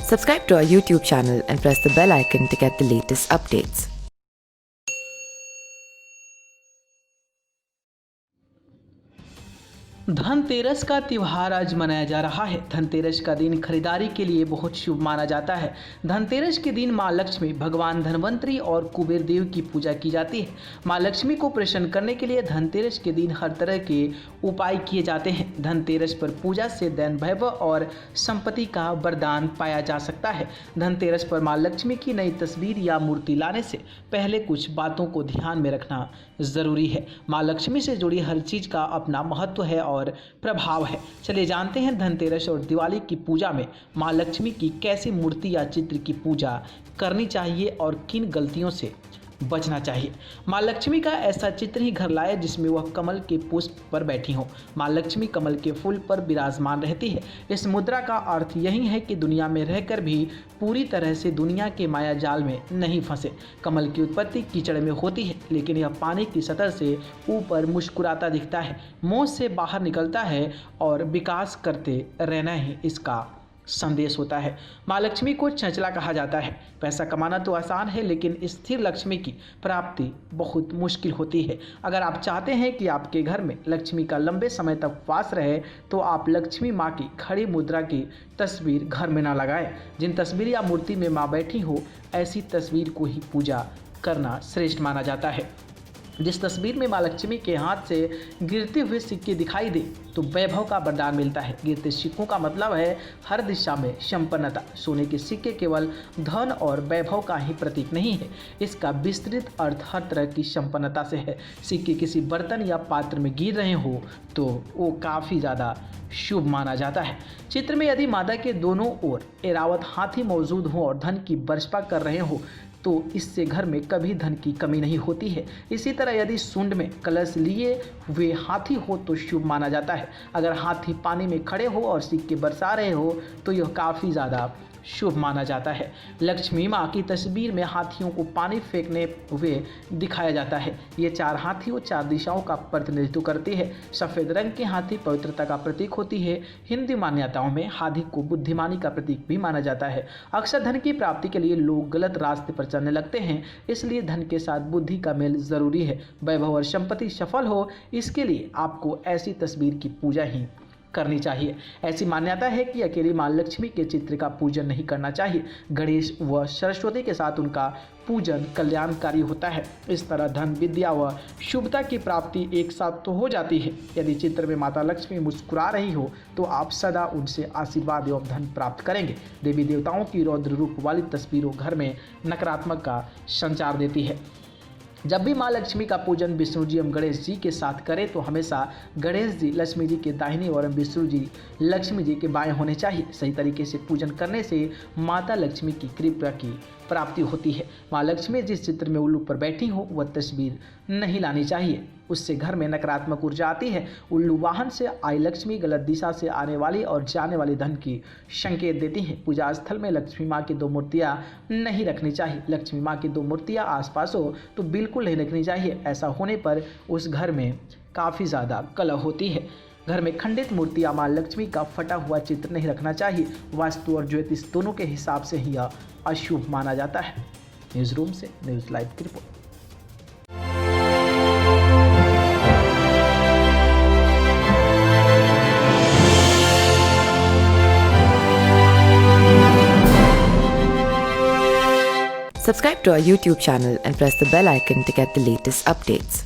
Subscribe to our YouTube channel and press the bell icon to get the latest updates. Dhanteras का त्यौहार आज मनाया जा रहा है। धनतेरस का दिन खरीदारी के लिए बहुत शुभ माना जाता है। धनतेरस के दिन मां लक्ष्मी, भगवान धनवंतरी और कुबेर देव की पूजा की जाती है। मां लक्ष्मी को प्रसन्न करने के लिए धनतेरस के दिन हर तरह के उपाय किए जाते हैं। धनतेरस पर पूजा से धन वैभव और संपत्ति का वरदान पाया जा सकता है। धनतेरस पर मां लक्ष्मी की नई तस्वीर या मूर्ति लाने से पहले कुछ बातों को ध्यान में रखना जरूरी है। मां लक्ष्मी से जुड़ी हर चीज का अपना महत्व है और प्रभाव है। चलिए जानते हैं धनतेरस और दिवाली की पूजा में मां लक्ष्मी की कैसी मूर्ति या चित्र की पूजा करनी चाहिए और किन गलतियों से बचना चाहिए। मां लक्ष्मी का ऐसा चित्र ही घर लाए जिसमें वह कमल के पुष्प पर बैठी हो। मां लक्ष्मी कमल के फूल पर विराजमान रहती है। इस मुद्रा का अर्थ यही है कि दुनिया में रहकर भी पूरी तरह से दुनिया के माया जाल में नहीं फंसे। कमल की उत्पत्ति कीचड़ में होती है, लेकिन यह पानी की सतह से ऊपर मुस्कुराता दिखता है, मोह से बाहर निकलता है और विकास करते रहना ही इसका संदेश होता है। मां लक्ष्मी को चंचला कहा जाता है। पैसा कमाना तो आसान है, लेकिन स्थिर लक्ष्मी की प्राप्ति बहुत मुश्किल होती है। अगर आप चाहते हैं कि आपके घर में लक्ष्मी का लंबे समय तक वास रहे, तो आप लक्ष्मी मां की खड़ी मुद्रा की तस्वीर घर में ना लगाएं। जिन तस्वीर या मूर्ति में मां बैठी हो, ऐसी तस्वीर को ही पूजा करना श्रेष्ठ माना जाता है। जिस तस्वीर में मां लक्ष्मी के हाथ से गिरते हुए सिक्के दिखाई दे तो वैभव का वरदान मिलता है। गिरते सिक्कों का मतलब है हर दिशा में संपन्नता। सोने के सिक्के केवल धन और वैभव का ही प्रतीक नहीं है, इसका विस्तृत अर्थ हर तरह की संपन्नता से है। सिक्के किसी बर्तन या पात्र में गिर रहे हो तो वो काफ़ी ज़्यादा शुभ माना जाता है। चित्र में यदि माता के दोनों ओर ऐरावत हाथी मौजूद हो और धन की वर्षा कर रहे हो तो इससे घर में कभी धन की कमी नहीं होती है। इसी तरह यदि सूंड में कलश लिए हुए हाथी हो तो शुभ माना जाता है। अगर हाथी पानी में खड़े हो और सिक्के बरसा रहे हो तो यह काफ़ी ज़्यादा शुभ माना जाता है। लक्ष्मी माँ की तस्वीर में हाथियों को पानी फेंकने हुए दिखाया जाता है। ये चार हाथियों चार दिशाओं का प्रतिनिधित्व करती है। सफ़ेद रंग की हाथी पवित्रता का प्रतीक होती है। हिंदी मान्यताओं में हाथी को बुद्धिमानी का प्रतीक भी माना जाता है। अक्सर धन की प्राप्ति के लिए लोग गलत रास्ते पर चलने लगते हैं, इसलिए धन के साथ बुद्धि का मेल जरूरी है। वैभव और संपत्ति सफल हो, इसके लिए आपको ऐसी तस्वीर की पूजा ही करनी चाहिए। ऐसी मान्यता है कि अकेली मां लक्ष्मी के चित्र का पूजन नहीं करना चाहिए। गणेश व सरस्वती के साथ उनका पूजन कल्याणकारी होता है। इस तरह धन, विद्या व शुभता की प्राप्ति एक साथ तो हो जाती है। यदि चित्र में माता लक्ष्मी मुस्कुरा रही हो तो आप सदा उनसे आशीर्वाद एवं धन प्राप्त करेंगे। देवी देवताओं की रौद्र रूप वाली तस्वीरों घर में नकारात्मक का संचार देती है। जब भी मां लक्ष्मी का पूजन विष्णु जी एवं गणेश जी के साथ करें तो हमेशा गणेश जी लक्ष्मी जी के दाहिनी और विष्णु जी लक्ष्मी जी के बाएं होने चाहिए। सही तरीके से पूजन करने से माता लक्ष्मी की कृपा की प्राप्ति होती है। मां लक्ष्मी जिस चित्र में उल्लू पर बैठी हो वह तस्वीर नहीं लानी चाहिए, उससे घर में नकारात्मक ऊर्जा आती है। उल्लू वाहन से आई लक्ष्मी गलत दिशा से आने वाली और जाने वाली धन की संकेत देती हैं। पूजा स्थल में लक्ष्मी माँ की दो मूर्तियाँ नहीं रखनी चाहिए। लक्ष्मी माँ की दो मूर्तियाँ आसपास हो तो बिल्कुल नहीं रखनी चाहिए। ऐसा होने पर उस घर में काफ़ी ज़्यादा कलह होती है। घर में खंडित मूर्ति या मां लक्ष्मी का फटा हुआ चित्र नहीं रखना चाहिए। वास्तु और ज्योतिष दोनों के हिसाब से ही यह अशुभ माना जाता है। न्यूज़ रूम से न्यूज़ लाइव की report. Subscribe to our YouTube channel and press the bell icon to get the latest updates.